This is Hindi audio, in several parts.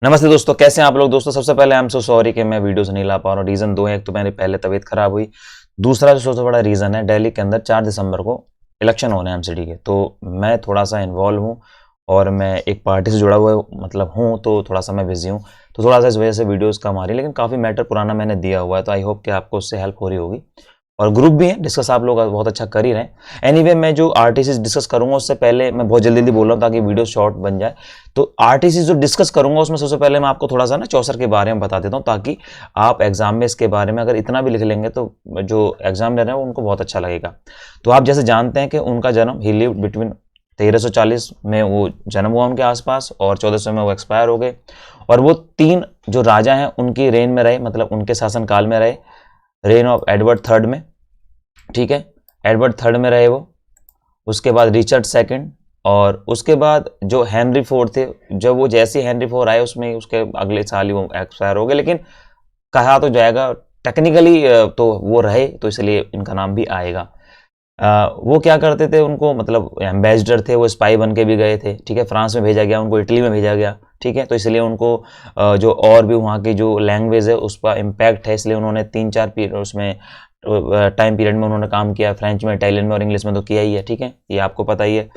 नमस्ते दोस्तों, कैसे हैं आप लोग। दोस्तों सबसे पहले आई एम सो सॉरी कि मैं वीडियोस नहीं ला पा रहा हूँ। रीज़न दो है, एक तो मेरी पहले तबीयत खराब हुई, दूसरा जो सबसे बड़ा रीज़न है दिल्ली के अंदर 4 दिसंबर को इलेक्शन होने हैं एमसीडी के, तो मैं थोड़ा-सा इन्वॉल्व हूँ और मैं एक पार्टी से जुड़ा हुआ मतलब हूँ, तो थोड़ा-सा मैं बिज़ी हूँ, तो थोड़ा-सा इस वजह से वीडियोज़ कम आ रही है, लेकिन काफ़ी मैटर पुराना मैंने दिया हुआ है, तो आई होप कि आपको उससे हेल्प हो रही होगी। और ग्रुप भी है, डिस्कस आप लोग बहुत अच्छा कर ही रहे हैं। एनीवे मैं जो आरटीसी डिस्कस करूँगा उससे पहले मैं बहुत जल्दी-जल्दी बोल रहा हूँ ताकि वीडियो शॉर्ट बन जाए। तो आरटीसी जो डिस्कस करूँगा उसमें सबसे पहले मैं आपको थोड़ा-सा ना चौसर के बारे में बता देता हूँ, ताकि आप एग्ज़ाम में इसके बारे में अगर इतना भी लिख लेंगे तो जो एग्ज़ामिनर है उनको बहुत अच्छा लगेगा। तो आप जैसे जानते हैं कि उनका जन्म ही लिव्ड बिटवीन 1340 में वो जन्म हुआ उनके आसपास और 1400 में वो एक्सपायर हो गए। और वो 3 जो राजा हैं उनकी रेन में रहे, मतलब उनके शासनकाल में रहे, रेन ऑफ एडवर्ड थर्ड में, ठीक है, एडवर्ड थर्ड में रहे वो। उसके बाद रिचर्ड सेकंड, और उसके बाद जो हेनरी फोर्थ थे, जब वो जैसे हेनरी फोर आए उसमें उसके अगले साल ही वो एक्सपायर हो गए, लेकिन कहा तो जाएगा टेक्निकली तो वो रहे, तो इसलिए इनका नाम भी आएगा। वो क्या करते थे, उनको मतलब एम्बेसडर थे, वो स्पाई बन के भी गए थे, ठीक है, फ्रांस में भेजा गया उनको, इटली में भेजा गया, ठीक है, तो इसलिए उनको जो और भी वहाँ की जो लैंग्वेज है उस पर इम्पैक्ट है, इसलिए उन्होंने 3-4 पीरियड उसमें टाइम पीरियड में उन्होंने काम किया, फ्रेंच में, इटालियन में और इंग्लिश में तो किया ही है, ठीक है, ये आपको पता ही है।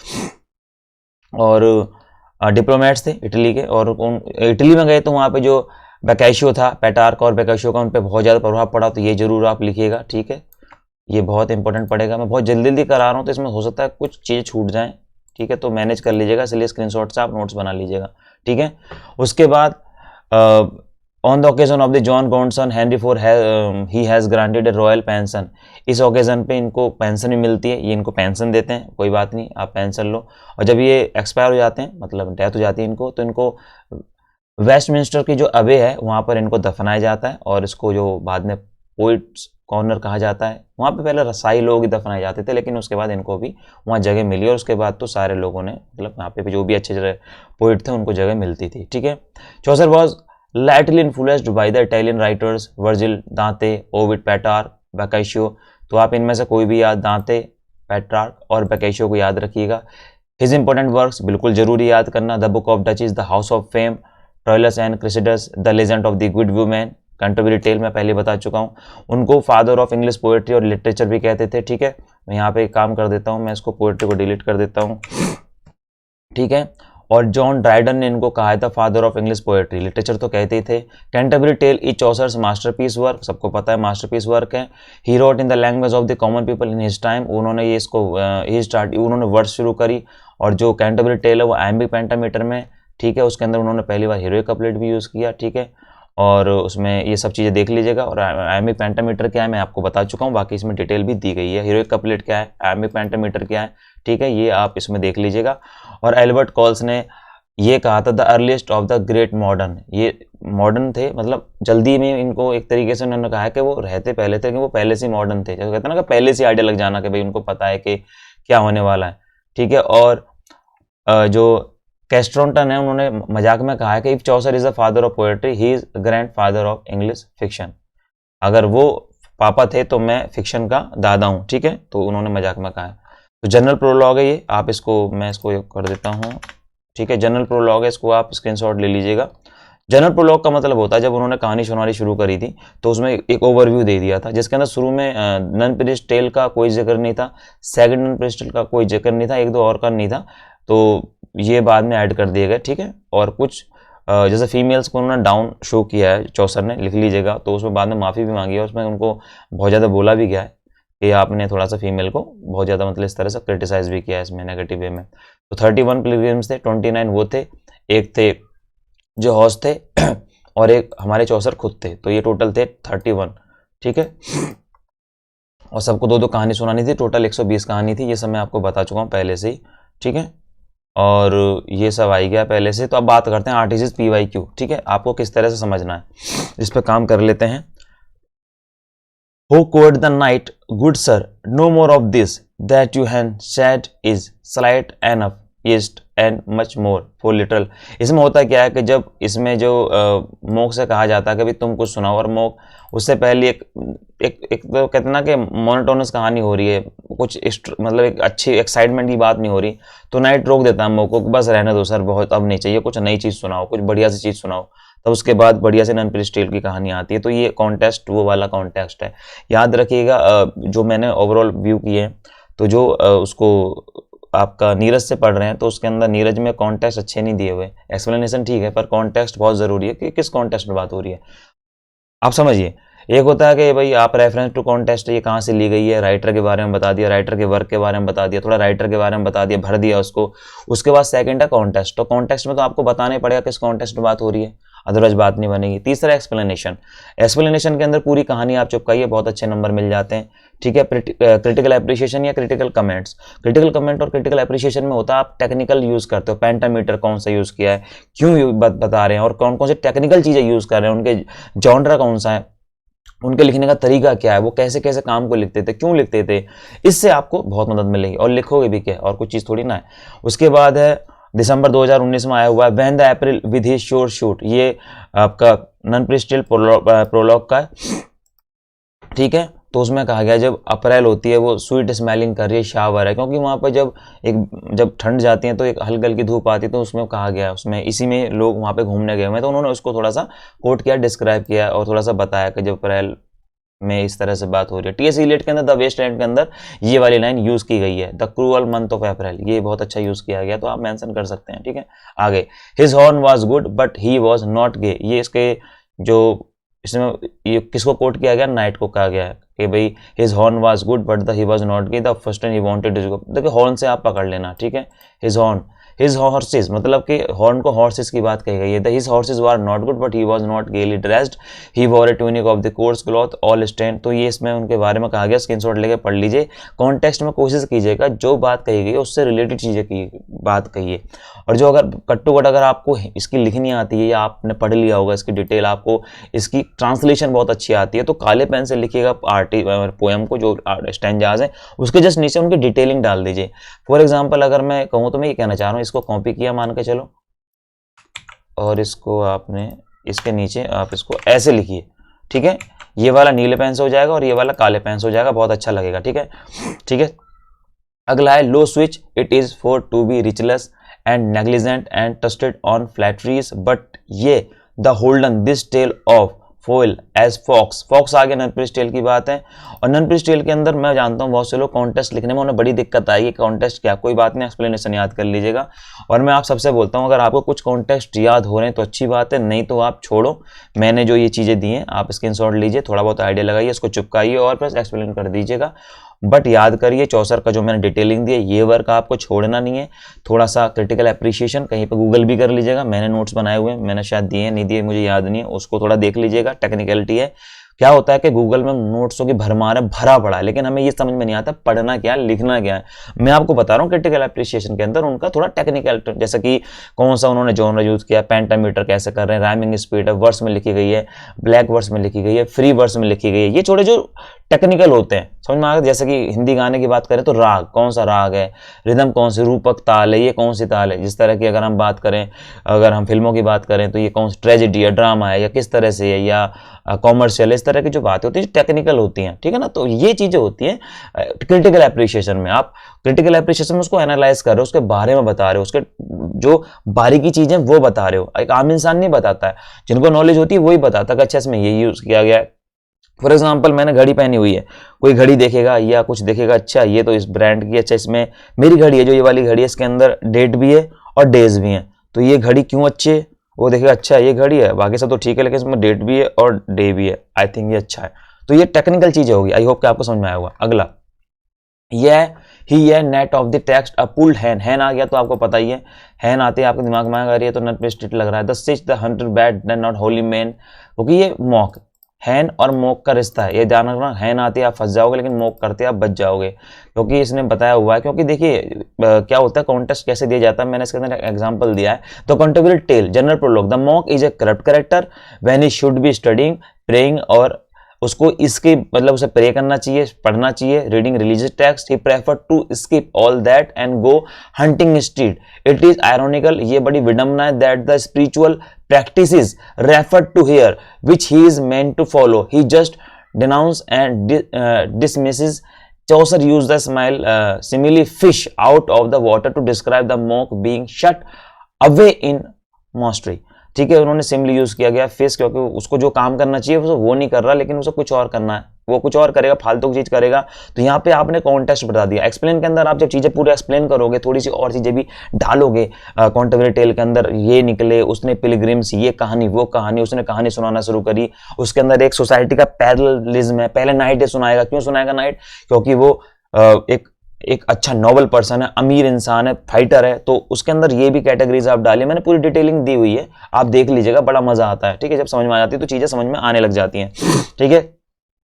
और डिप्लोमेट्स थे इटली के, और इटली में गए तो वहाँ पे जो बैकेशियो था, पेटार्क और बैकेशियो का उन पर बहुत ज़्यादा प्रभाव पड़ा, तो ये जरूर आप लिखिएगा, ठीक है, ये बहुत इंपॉर्टेंट पड़ेगा। मैं बहुत जल्दी जल्दी करा रहा हूँ तो इसमें हो सकता है कुछ चीज़ें छूट जाएं, ठीक है, तो मैनेज कर लीजिएगा, इसलिए स्क्रीनशॉट से आप नोट्स बना लीजिएगा, ठीक है। उसके बाद on the occasion of the John Gaunt's son Henry four he has granted a royal pension, इस ओकेजन पे इनको पेंशन भी मिलती है, ये इनको पेंशन देते हैं, कोई बात नहीं, आप पेंशन लो। और जब ये एक्सपायर हो जाते हैं, मतलब डेथ हो जाती है इनको, तो इनको वेस्टमिंस्टर की जो अबे है वहाँ पर इनको दफनाया जाता है, और इसको जो बाद में पोइट्स कॉर्नर कहा जाता है, वहाँ पे पहले रसाई लोग ही दफनाए जाते थे, लेकिन उसके बाद इनको भी वहाँ जगह मिली, और उसके बाद तो सारे लोगों ने, मतलब यहाँ पे जो भी अच्छे पोइट थे उनको जगह मिलती थी, ठीक है। Chaucer was lightly influenced by the Italian writers Virgil, Dante, Ovid, Petrarch, Boccaccio, तो आप इनमें से कोई भी याद, दांते, पेट्रार्क और बैकेशियो को याद रखिएगा। हिज इंपॉर्टेंट वर्क्स बिल्कुल जरूरी याद करना, the book of duchess, the house of fame, Troilus and Criseyde, the legend of the good women, Canterbury tale मैं पहले बता चुका हूँ। उनको फादर ऑफ इंग्लिश पोएट्री और लिटरेचर भी कहते थे, ठीक है। मैं यहाँ पे एक काम कर देता हूँ, मैं इसको पोएट्री को डिलीट कर देता हूँ, ठीक है। और जॉन ड्राइडन ने इनको कहा था father of English poetry, literature तो कहते ही थे। Canterbury tale is Chaucer's masterpiece work, सबको पता है मास्टरपीस वर्क है। He wrote in the language of the common people in his time, उन्होंने ये इसको उन्होंने वर्ड शुरू करी, और जो कैंटरबरी टेल है वो आयम्बिक पेंटामीटर में, ठीक है, उसके अंदर उन्होंने पहली बार हीरोइक कपलेट भी यूज़ किया, ठीक है, और उसमें ये सब चीज़ें देख लीजिएगा। और आयम्बिक पेंटामीटर क्या है मैं आपको बता चुका हूँ, बाकी इसमें डिटेल भी दी गई है। हीरोइक कपलेट क्या है, आयम्बिक पेंटामीटर क्या है, ठीक है, ये आप इसमें देख लीजिएगा। और एल्बर्ट कॉल्स ने ये कहा था the earliest of the great modern, ये मॉडर्न थे, मतलब जल्दी में इनको एक तरीके से उन्होंने कहा है कि वो रहते पहले थे, कि वो पहले से मॉडर्न थे, जैसे कहते हैं ना कि पहले से आइडिया लग जाना कि भाई उनको पता है कि क्या होने वाला है, ठीक है। और जो कैस्ट्रोंटन है उन्होंने मजाक में कहा है कि if Chaucer is the father of poetry he is grand father of English fiction, अगर वो पापा थे तो मैं फिक्शन का दादा हूँ, ठीक है, तो उन्होंने मजाक में कहा है। तो जनरल प्रोलॉग है ये, आप इसको, मैं इसको कर देता हूँ, ठीक है, जनरल प्रोलॉग है, इसको आप स्क्रीनशॉट ले लीजिएगा। जनरल प्रोलॉग का मतलब होता है जब उन्होंने कहानी सुनानी शुरू करी थी तो उसमें एक ओवरव्यू दे दिया था, जिसके अंदर शुरू में नन प्रिस्ट टेल का कोई जिक्र नहीं था, सेकंड नन प्रिस्ट टेल का कोई जिक्र नहीं था, एक दो और का नहीं था, तो ये बाद में ऐड कर दिए गए, ठीक है। और कुछ जैसे फीमेल्स को उन्होंने डाउन शो किया है चौसर ने, लिख लीजिएगा, तो उसमें बाद में माफ़ी भी मांगी है, उसमें उनको बहुत ज़्यादा बोला भी गया है कि आपने थोड़ा सा फीमेल को बहुत ज़्यादा मतलब इस तरह से क्रिटिसाइज भी किया है इसमें नेगेटिव वे में। तो 31 पिलग्रिम्स थे, 29 वो थे, एक थे जो हॉर्स थे और एक हमारे चौसर खुद थे, तो ये टोटल थे 31, ठीक है। और सबको दो दो कहानी सुनानी थी, टोटल 120 कहानी थी, ये सब मैं आपको बता चुका हूँ पहले से ही, ठीक है। और ये सब आई गया पहले से। तो अब बात करते हैं आरटीसी PYQ, ठीक है, आपको किस तरह से समझना है, इस पर काम कर लेते हैं। Who quote the night, good sir, no more of this, that you had said is slight enough, east and much more for literal. इसमें होता क्या है कि जब इसमें जो मोक से कहा जाता है कि भाई तुम कुछ सुनाओ, और मोक उससे पहले एक तो कहते ना कि मोनोटोनस कहानी हो रही है, कुछ मतलब एक अच्छी एक्साइटमेंट की बात नहीं हो रही, तो नाइट रोक देता है मोक को, बस रहने दो सर, बहुत अब नहीं चाहिए, कुछ नई चीज़ सुनाओ, कुछ बढ़िया सी चीज़ सुनाओ। तब उसके बाद बढ़िया से नन प्रिस्टेल की कहानी आती है। तो ये कॉन्टेस्ट वो वाला कॉन्टेक्स्ट है, याद रखिएगा। जो मैंने ओवरऑल व्यू किए, तो जो उसको आपका नीरज से पढ़ रहे हैं, तो उसके अंदर नीरज में कॉन्टेक्स्ट अच्छे नहीं दिए हुए, एक्सप्लेनेशन ठीक है, पर कॉन्टेक्स्ट बहुत ज़रूरी है कि किस कॉन्टेक्स्ट में बात हो रही है, आप समझिए। एक होता है कि भाई आप रेफरेंस टू कॉन्टेक्स्ट, ये कहाँ से ली गई है, राइटर के बारे में बता दिया, राइटर के वर्क के बारे में बता दिया, थोड़ा राइटर के बारे में बता दिया, भर दिया उसको। उसके बाद सेकंड है कॉन्टेक्स्ट, तो कॉन्टेक्स्ट में तो आपको बताना ही पड़ेगा किस कॉन्टेक्स्ट में बात हो रही है, अदरवाइज बात नहीं बनेगी। तीसरा एक्सप्लेनेशन, एक्सप्लेनेशन के अंदर पूरी कहानी आप चिपकाइए, बहुत अच्छे नंबर मिल जाते हैं, ठीक है। क्रिटिकल एप्रिशिएशन या क्रिटिकल कमेंट्स, क्रिटिकल कमेंट और क्रिटिकल एप्रिशिएशन में होता है आप टेक्निकल यूज़ करते हो, पेंटामीटर कौन सा यूज़ किया है, क्यों बता रहे हैं, और कौन कौन से टेक्निकल चीज़ें यूज़ कर रहे हैं, उनके जॉनरा कौन सा है, उनके लिखने का तरीका क्या है, वो कैसे कैसे काम को लिखते थे, क्यों लिखते थे, इससे आपको बहुत मदद मिलेगी, और लिखोगे भी क्या, और कुछ चीज़ थोड़ी ना है। उसके बाद है दिसंबर 2019 में आया हुआ है when the April with his शोर शूट, ये आपका नन प्रिस्टिल प्रोलॉग का है, ठीक है। तो उसमें कहा गया जब अप्रैल होती है वो स्वीट स्मेलिंग कर रही है, शावर है, क्योंकि वहाँ पर जब ठंड जाती है तो एक हल्की हल्की धूप आती है, तो उसमें कहा गया, उसमें इसी में लोग वहाँ पे घूमने गए हुए हैं, तो उन्होंने उसको थोड़ा सा कोट किया, डिस्क्राइब किया, और थोड़ा सा बताया कि जब अप्रैल में इस तरह से बात हो रही है। टीएस इलियट के अंदर द वेस्ट एंड के अंदर ये वाली लाइन यूज़ की गई है, the cruel month of April, ये बहुत अच्छा यूज़ किया गया, तो आप मेंशन कर सकते हैं, ठीक है। आगे, his horn was good but he was not gay, ये इसके जो इसमें ये किसको कोट किया गया, नाइट को कहा गया है कि भाई his horn was good but he was not gay the first time he wanted to go. देखिए हॉर्न से आप पकड़ लेना, ठीक है। हिज हॉर्न, हिज हॉर्सेस, मतलब कि हॉर्न को हॉर्सेस की बात कही गई है। His horses were not good but he was not gaily dressed, he wore a tunic of the coarse cloth all stained, तो ये इसमें उनके बारे में कहा गया, स्क्रीनशॉट लेके पढ़ लीजिए। कॉन्टेक्स्ट में कोशिश कीजिएगा जो बात कही गई है उससे रिलेटेड चीज़ें की बात कहिए, और जो अगर कट्टू कट अगर आपको इसकी लिखनी आती है या आपने पढ़ लिया होगा इसकी डिटेल, आपको इसकी ट्रांसलेशन बहुत अच्छी आती है, तो काले पेन से लिखिएगा पोएम को, जो स्टैंजाज हैं उसके जस्ट नीचे उनकी डिटेलिंग डाल दीजिए। फॉर एग्जाम्पल अगर मैं कहूँ तो मैं ये कहना चाह रहा हूँ, इसको कॉपी किया मान के चलो, और इसको आपने इसके नीचे आप इसको ऐसे लिखिए, ठीक है। ये वाला नीले पेन से हो जाएगा और ये वाला काले पेन से हो जाएगा, बहुत अच्छा लगेगा, ठीक है, ठीक है। अगला है lo swich, it is for to be reckless and negligent and trusted on flatteries but ye the holden this tale of folly as fox, fox आगे नन प्रिस्टेल की बात है। और नन प्रिस्टेल के अंदर मैं जानता हूँ बहुत से लोग कॉन्टेस्ट लिखने में उन्हें बड़ी दिक्कत आएगी, कॉन्टेस्ट क्या, कोई बात नहीं, एक्सप्लेनेशन याद कर लीजिएगा। और मैं आप सबसे बोलता हूँ अगर आपको कुछ कॉन्टेस्ट याद हो रहे हैं तो अच्छी बात है, नहीं तो आप छोड़ो। मैंने जो ये चीज़ें दी हैं आप स्क्रीनशॉट लीजिए, थोड़ा बहुत आइडिया लगाइए, इसको चिपकाइए और प्लस एक्सप्लेन कर दीजिएगा। बट याद करिए चौसर का जो मैंने डिटेलिंग दी है ये वर्क आपको छोड़ना नहीं है। थोड़ा सा क्रिटिकल एप्रिशिएशन कहीं पे गूगल भी कर लीजिएगा, मैंने नोट्स बनाए हुए हैं, मैंने शायद दिए नहीं दिए मुझे याद नहीं है, उसको थोड़ा देख लीजिएगा, टेक्निकलिटी है। क्या होता है कि गूगल में नोट्सों की भरमार है, भरा पड़ा है, लेकिन हमें ये समझ में नहीं आता पढ़ना क्या है, लिखना क्या है। मैं आपको बता रहा हूँ क्रिटिकल एप्रिशिएशन के अंदर उनका थोड़ा टेक्निकल, जैसे कि कौन सा उन्होंने जॉनर यूज किया, पेंटामीटर कैसे कर रहे हैं, राइमिंग स्पीड है, वर्स में लिखी गई है, ब्लैक वर्स में लिखी गई है, फ्री वर्स में लिखी गई है, ये छोटे जो टेक्निकल होते हैं समझ में आ गया। जैसे कि हिंदी गाने की बात करें तो राग, कौन सा राग है, रिदम कौन सी, रूपक ताल है, ये कौन सी ताल है। जिस तरह की अगर हम बात करें, अगर हम फिल्मों की बात करें तो ये कौन सी ट्रेजेडी है, ड्रामा है, या किस तरह से है, या कॉमर्शियल, इस तरह की जो बातें होती है टेक्निकल होती हैं, ठीक है ना। तो ये चीज़ें होती हैं क्रिटिकल एप्रिशिएशन में। आप क्रिटिकल एप्रिशिएशन में उसको एनालाइज कर रहे हो, उसके बारे में बता रहे हो, उसके जो बारीकी चीज़ें वो बता रहे हो। एक आम इंसान नहीं बताता है, जिनको नॉलेज होती है वही बताता है कि अच्छा इसमें ये यूज़ किया गया है। फॉर एग्जाम्पल मैंने घड़ी पहनी हुई है, कोई घड़ी देखेगा या कुछ देखेगा, अच्छा ये तो इस ब्रांड की, अच्छा इसमें मेरी घड़ी है जो ये वाली घड़ी है इसके अंदर डेट भी है और डेज भी हैं, तो ये घड़ी क्यों अच्छी है, वो देखेगा अच्छा ये घड़ी है, बाकी सब तो ठीक है लेकिन इसमें डेट भी है और डे भी है, आई थिंक ये अच्छा है। तो ये टेक्निकल चीज़ें होगी, आई होप कि आपको समझ में आया होगा। अगला ये ही है net of the text a pulled हैन, हैन आ गया तो आपको पता ही है, हैन आते हैं आपके दिमाग में आ रही है तो नट पे स्ट्रीट लग रहा है। The such the hunter bad then not holy man, क्योंकि ये मॉक, हैन और मोक का रिश्ता है, ये ध्यान रखना। हैन आती है आप फंस जाओगे, लेकिन मोक करते आप बच जाओगे, क्योंकि इसने बताया हुआ है। क्योंकि देखिए क्या होता है, कॉन्टेस्ट कैसे दिया जाता है, मैंने इसके अंदर एग्जांपल दिया है। तो Canterbury tale general prologue, the monk is a corrupt character when he should be studying, praying और उसको इसके मतलब उसे प्रे करना चाहिए, पढ़ना चाहिए, reading religious text, he prefer to skip all that and go hunting instead. It is ironical, ये बड़ी विडम्बना है, that the spiritual practices referred to here which he is meant to follow he just denounce and dismisses. Chaucer used the simile fish out of the water to describe the monk being shut away in monastery। ठीक है, उन्होंने सिमिली यूज किया गया फिश, क्योंकि उसको जो काम करना चाहिए वो नहीं कर रहा, लेकिन उसे कुछ और करना है, वो कुछ और करेगा, फालतू की चीज करेगा। तो यहाँ पे आपने कॉन्टेक्स्ट बता दिया। एक्सप्लेन के अंदर आप जब चीजें पूरे एक्सप्लेन करोगे, थोड़ी सी और चीजें भी डालोगे, कॉन्टेम्परेरी टेल के अंदर ये निकले, उसने पिलग्रिम्स, ये कहानी, वो कहानी, उसने कहानी सुनाना शुरू करी, उसके अंदर एक सोसाइटी का पैरेललिज्म है। पहले नाइट डे सुनाएगा, क्यों सुनाएगा नाइट? क्योंकि वो एक अच्छा नोबल पर्सन है, अमीर इंसान है, फाइटर है, तो उसके अंदर ये भी कैटेगरीज आप डालिए। मैंने पूरी डिटेलिंग दी हुई है, आप देख लीजिएगा, बड़ा मजा आता है। ठीक है, जब समझ में आ जाती है तो चीजें समझ में आने लग जाती हैं। ठीक है,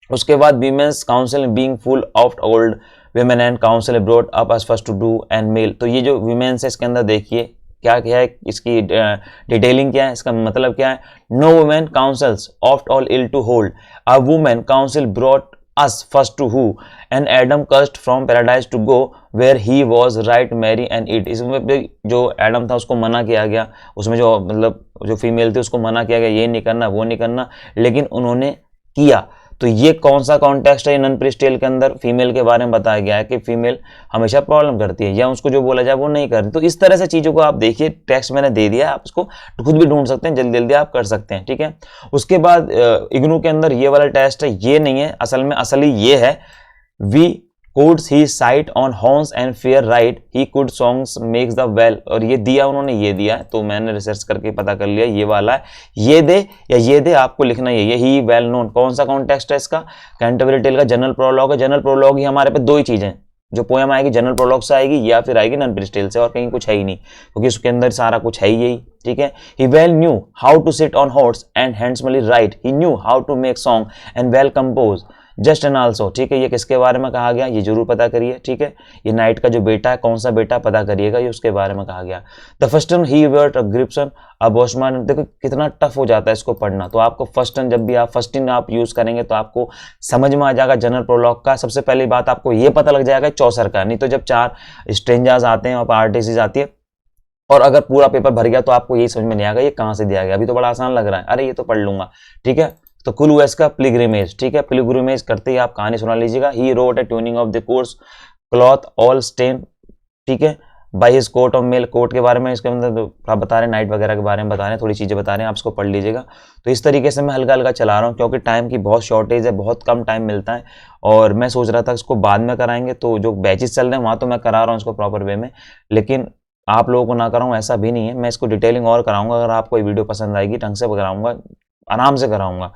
उसके बाद women's council being full of old women and council brought up as first to do and male. तो ये जो वीमेंस है इसके अंदर देखिए क्या क्या है, इसकी डिटेलिंग क्या है, इसका मतलब क्या है। No women councils oft all ill to hold, a women council brought us first to who and Adam cursed from paradise to go where he was right marry and eat। इसमें जो एडम था उसको मना किया गया, उसमें जो मतलब जो फीमेल थी उसको मना किया गया, ये नहीं करना, वो नहीं करना, लेकिन उन्होंने किया। तो ये कौन सा कॉन्टेक्स्ट है? नन प्रीस्ट टेल के अंदर फीमेल के बारे में बताया गया है कि फीमेल हमेशा प्रॉब्लम करती है, या उसको जो बोला जाए वो नहीं करती। तो इस तरह से चीजों को आप देखिए, टेक्स्ट मैंने दे दिया है, आप उसको खुद भी ढूंढ सकते हैं, जल्दी जल्दी आप कर सकते हैं। ठीक है, उसके बाद इग्नू के अंदर ये वाला टेस्ट है, ये नहीं है असल में, असली ये है। We could he sight on horns and fair right he could songs makes the well। और ये दिया उन्होंने, ये दिया है, तो मैंने रिसर्च करके पता कर लिया ये वाला है। ये दे या ये दे, आपको लिखना ये ही वेल नोन। कौन सा कॉन्टेक्स्ट है इसका? कैंटरबरी टेल का जनरल प्रोलॉग है। जनरल प्रोलॉग ही हमारे पे दो ही चीजें, जो पोएम आएगी जनरल प्रोलॉग से आएगी या फिर आएगी नन प्रीस्ट टेल से, और कहीं कुछ है ही नहीं, क्योंकि उसके अंदर सारा कुछ है ही यही। ठीक है, he well knew how to sit on horse and handsomely write, he knew how to make song and well compose just and also. ठीक है, ये किसके बारे में कहा गया, ये जरूर पता करिए। ठीक है, ये नाइट का जो बेटा है, कौन सा बेटा पता करिएगा, ये उसके बारे में कहा गया। द फर्स्ट वन ही वर्ट ग्रिप्सन अबोशमान। देखो कितना टफ हो जाता है इसको पढ़ना, तो आपको फर्स्ट वन जब भी आप फर्स्ट इन आप यूज करेंगे तो आपको समझ में आ जाएगा जनरल प्रोलॉग का। सबसे पहली बात आपको ये पता लग जाएगा चौसर का, नहीं तो जब 4 स्ट्रेंजर्स आते हैं और आर्टिस्ट आती है और अगर पूरा पेपर भर गया तो आपको यही समझ में नहीं आएगा ये कहां से दिया गया। अभी तो बड़ा आसान लग रहा है, अरे ये तो पढ़ लूंगा। ठीक है, तो कुल हुआ इसका पिलग्रिमेज। ठीक है, पिलग्रिमेज करते ही आप कहानी सुना लीजिएगा। He wrote a tuning of the coarse cloth all stain. ठीक है, by his coat of mail, coat के बारे में इसके अंदर आप बता रहे हैं, नाइट वगैरह के बारे में बता रहे हैं, थोड़ी चीजें बता रहे हैं, आप इसको पढ़ लीजिएगा। तो इस तरीके से मैं हल्का हल्का चला रहा हूँ, क्योंकि टाइम की बहुत शॉर्टेज है, बहुत कम टाइम मिलता है, और मैं सोच रहा था इसको बाद में कराएंगे। तो जो बैचेस चल रहे हैं वहां तो मैं करा रहा हूँ इसको प्रॉपर वे में, लेकिन आप लोगों को ना कराऊं ऐसा भी नहीं है, मैं इसको डिटेलिंग और कराऊंगा। अगर आपको ये वीडियो पसंद आएगी ढंग से कराऊंगा, आराम से कराऊंगा।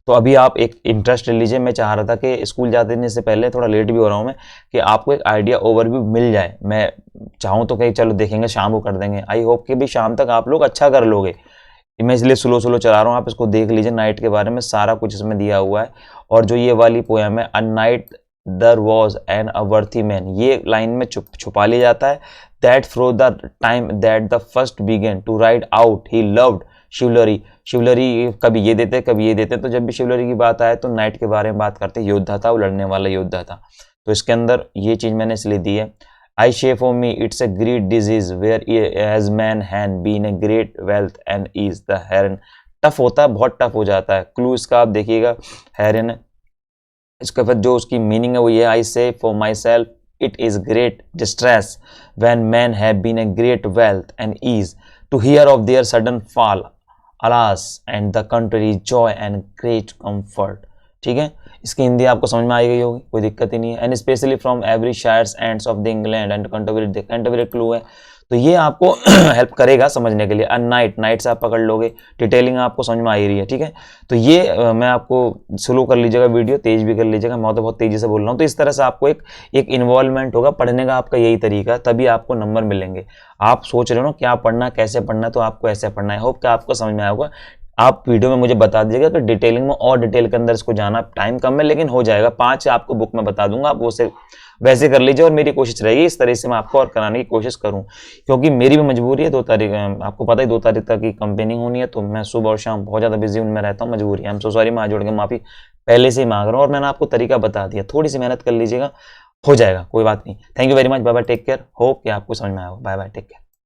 तो अभी आप एक इंटरेस्ट ले लीजिए। मैं चाह रहा था कि स्कूल जाने से पहले, थोड़ा लेट भी हो रहा हूँ मैं, कि आपको एक आइडिया ओवरव्यू मिल जाए। मैं चाहूँ तो कहीं चलो देखेंगे शाम को कर देंगे, आई होप कि भी शाम तक आप लोग अच्छा कर लोगे। मैं इसलिए स्लो स्लो चला रहा हूँ, आप इसको देख लीजिए। नाइट के बारे में सारा कुछ इसमें दिया हुआ है। और जो ये वाली पोएम है, a knight there was an a worthy man, ये लाइन में छुपा लिया जाता है। That from the time that the first began to ride out he loved chivalry. Chivalry कभी ये देते कभी ये देते, तो जब भी शिवलरी की बात आए तो नाइट के बारे में बात करते, योद्धा था वो, लड़ने वाला योद्धा था। तो इसके अंदर ये चीज मैंने इसलिए दी है। I say for me it's a great disease where as man have been a great wealth and ease the heron. Tough होता है, बहुत टफ हो जाता है। क्लू इसका आप देखिएगा, हेरन। इसका फिर जो उसकी मीनिंग है वो ये, I say for myself it is great distress when man have been a great wealth and ease to hear of their sudden fall alas and the country joy and great comfort. ठीक है, इसकी हिंदी आपको समझ में आई गई होगी, कोई दिक्कत ही नहीं है। And specially from every shires ends of the England and Canterbury clue है, तो ये आपको हेल्प करेगा समझने के लिए। अ नाइट, नाइट से आप पकड़ लोगे, डिटेलिंग आपको समझ में आ ही रही है। ठीक है, तो ये मैं आपको स्लो कर लीजिएगा, वीडियो तेज भी कर लीजिएगा, मैं तो बहुत तेजी से बोल रहा हूँ। तो इस तरह से आपको एक इन्वॉल्वमेंट होगा पढ़ने का, आपका यही तरीका है, तभी आपको नंबर मिलेंगे। आप सोच रहे हो ना क्या पढ़ना, कैसे पढ़ना, तो आपको ऐसे पढ़ना है। होप कि आपको समझ में आया होगा। आप वीडियो में मुझे बता दीजिएगा कि डिटेलिंग में और डिटेल के अंदर इसको जाना, टाइम कम है लेकिन हो जाएगा। 5 आपको बुक में बता दूंगा, आप वो से वैसे कर लीजिए, और मेरी कोशिश रहेगी इस तरह से मैं आपको और कराने की कोशिश करूं, क्योंकि मेरी भी मजबूरी है। 2 तारीख आपको पता है 2 तारीख तक की कंपेनिंग होनी है, तो मैं सुबह और शाम बहुत ज़्यादा बिजी उनमें रहता हूँ, मजबूरी है। हम सो सॉरी, मैं जोड़ के माफ़ी पहले से ही मांग रहा हूँ और मैंने आपको तरीका बता दिया, थोड़ी सी मेहनत कर लीजिएगा, हो जाएगा, कोई बात नहीं। Thank you very much, bye bye, take care. Hope कि आपको समझ में आया हो। Bye bye, take care.